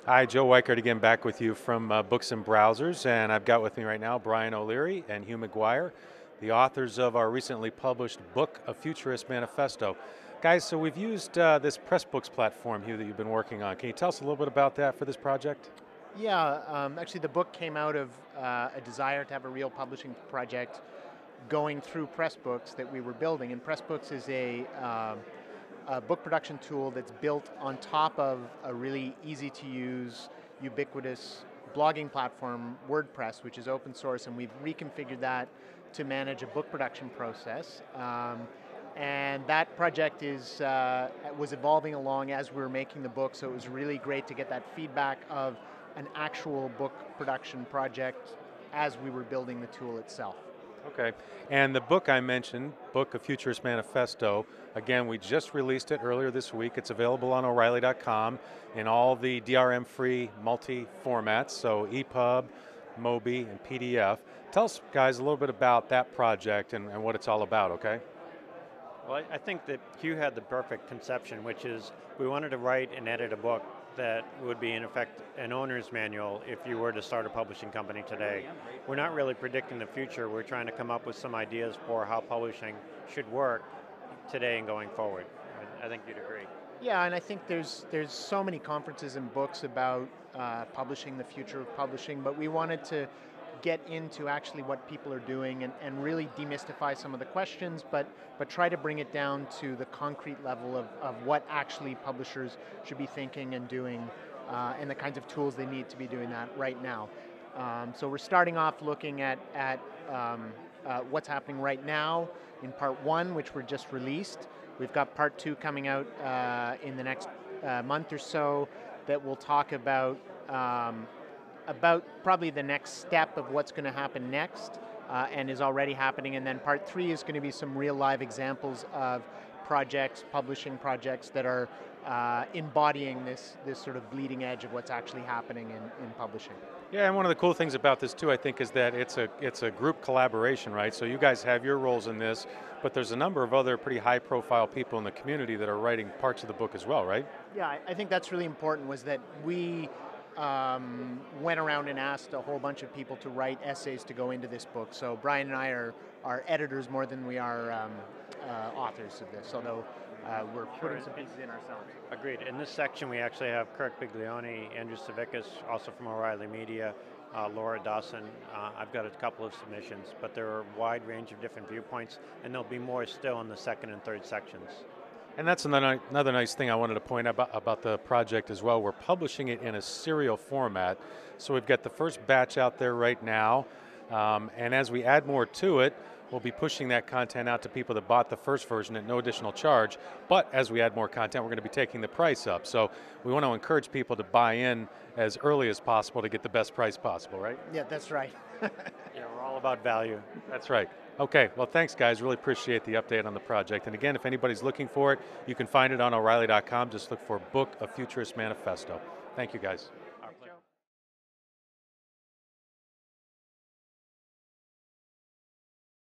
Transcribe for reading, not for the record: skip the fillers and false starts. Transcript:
Hi, Joe Weichert again, back with you from Books and Browsers, and I've got with me right now Brian O'Leary and Hugh McGuire, the authors of our recently published book, A Futurist Manifesto. Guys, so we've used this Pressbooks platform, Hugh, that you've been working on. Can you tell us a little bit about that for this project? Yeah, actually, the book came out of a desire to have a real publishing project going through Pressbooks that we were building. And Pressbooks is a book production tool that's built on top of a really easy to use, ubiquitous blogging platform, WordPress, which is open source, and we've reconfigured that to manage a book production process. And that project was evolving along as we were making the book, so it was really great to get that feedback of an actual book production project as we were building the tool itself. Okay, and the book I mentioned, Book, A Futurist Manifesto, again, we just released it earlier this week. It's available on O'Reilly.com in all the DRM-free multi-formats, so EPUB, MOBI, and PDF. Tell us, guys, a little bit about that project and what it's all about, okay? Well, I think that Hugh had the perfect conception, which is we wanted to write and edit a book that would be, in effect, an owner's manual if you were to start a publishing company today. We're not really predicting the future. We're trying to come up with some ideas for how publishing should work today and going forward. I think you'd agree. Yeah, and I think there's so many conferences and books about publishing, the future of publishing, but we wanted to get into actually what people are doing and really demystify some of the questions, but try to bring it down to the concrete level of what actually publishers should be thinking and doing, and the kinds of tools they need to be doing that right now. So we're starting off looking at what's happening right now in part one, which we're just released. We've got part two coming out in the next month or so that will talk about probably the next step of what's going to happen next, and is already happening. And then part three is going to be some real live examples of projects, publishing projects that are embodying this sort of bleeding edge of what's actually happening in publishing. Yeah, and one of the cool things about this too, I think, is that it's a group collaboration, right? So you guys have your roles in this, but there's a number of other pretty high-profile people in the community that are writing parts of the book as well, right? Yeah, I think that's really important, was that we went around and asked a whole bunch of people to write essays to go into this book. So Brian and I are editors more than we are authors of this, although we're putting some pieces in ourselves. Agreed. In this section, we actually have Kirk Biglione, Andrew Savickas, also from O'Reilly Media, Laura Dawson. I've got a couple of submissions, but there are a wide range of different viewpoints, and there'll be more still in the second and third sections. And that's another nice thing I wanted to point out about the project as well. We're publishing it in a serial format. So we've got the first batch out there right now. And as we add more to it, we'll be pushing that content out to people that bought the first version at no additional charge. But as we add more content, we're going to be taking the price up. So we want to encourage people to buy in as early as possible to get the best price possible, right? Yeah, that's right. Yeah, we're all about value. That's right. Okay, well thanks guys, really appreciate the update on the project. And again, if anybody's looking for it, you can find it on O'Reilly.com. Just look for Book, A Futurist Manifesto. Thank you guys.